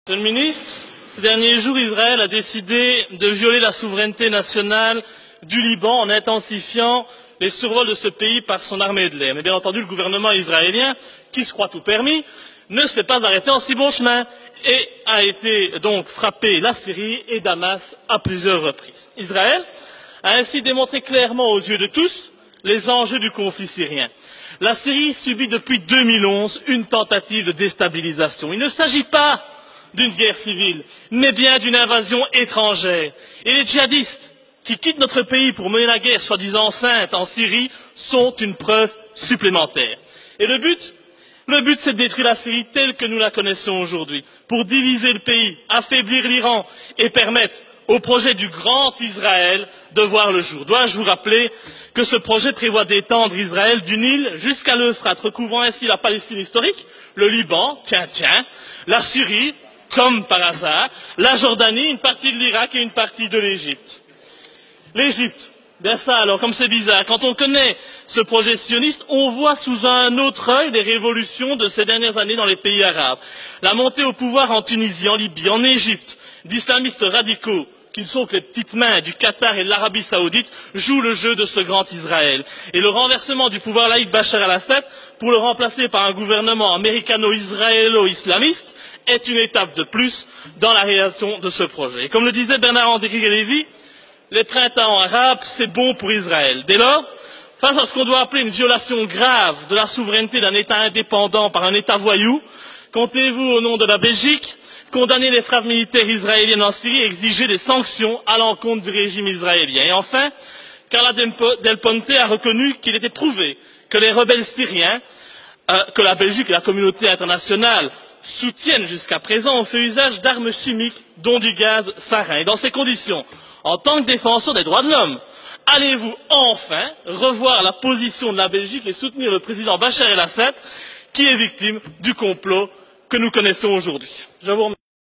Monsieur le ministre, ces derniers jours, Israël a décidé de violer la souveraineté nationale du Liban en intensifiant les survols de ce pays par son armée de l'air. Mais bien entendu, le gouvernement israélien, qui se croit tout permis, ne s'est pas arrêté en si bon chemin et a été donc frappé la Syrie et Damas à plusieurs reprises. Israël a ainsi démontré clairement aux yeux de tous les enjeux du conflit syrien. La Syrie subit depuis 2011 une tentative de déstabilisation. Il ne s'agit pas d'une guerre civile, mais bien d'une invasion étrangère. Et les djihadistes qui quittent notre pays pour mener la guerre soi-disant sainte en Syrie sont une preuve supplémentaire. Et le but, c'est de détruire la Syrie telle que nous la connaissons aujourd'hui, pour diviser le pays, affaiblir l'Iran et permettre au projet du grand Israël de voir le jour. Dois-je vous rappeler que ce projet prévoit d'étendre Israël du Nil jusqu'à l'Euphrate, recouvrant ainsi la Palestine historique, le Liban, la Syrie, comme par hasard, la Jordanie, une partie de l'Irak et une partie de l'Égypte. L'Égypte, bien ça alors, comme c'est bizarre, quand on connaît ce projet sioniste, on voit sous un autre œil les révolutions de ces dernières années dans les pays arabes. La montée au pouvoir en Tunisie, en Libye, en Égypte, d'islamistes radicaux, qui ne sont que les petites mains du Qatar et de l'Arabie Saoudite, jouent le jeu de ce grand Israël. Et le renversement du pouvoir laïque Bachar el-Assad, pour le remplacer par un gouvernement américano-israélo-islamiste, est une étape de plus dans la réalisation de ce projet. Et comme le disait Bernard-Henri Lévy, les printemps arabes, c'est bon pour Israël. Dès lors, face à ce qu'on doit appeler une violation grave de la souveraineté d'un État indépendant par un État voyou, comptez-vous, au nom de la Belgique, condamner les frappes militaires israéliennes en Syrie et exiger des sanctions à l'encontre du régime israélien. Et enfin, Carla Del Ponte a reconnu qu'il était prouvé que les rebelles syriens, que la Belgique et la communauté internationale soutiennent jusqu'à présent, ont fait usage d'armes chimiques, dont du gaz sarin. Et dans ces conditions, en tant que défenseur des droits de l'homme, allez-vous enfin revoir la position de la Belgique et soutenir le président Bachar el-Assad, qui est victime du complot que nous connaissons aujourd'hui? Je vous remercie.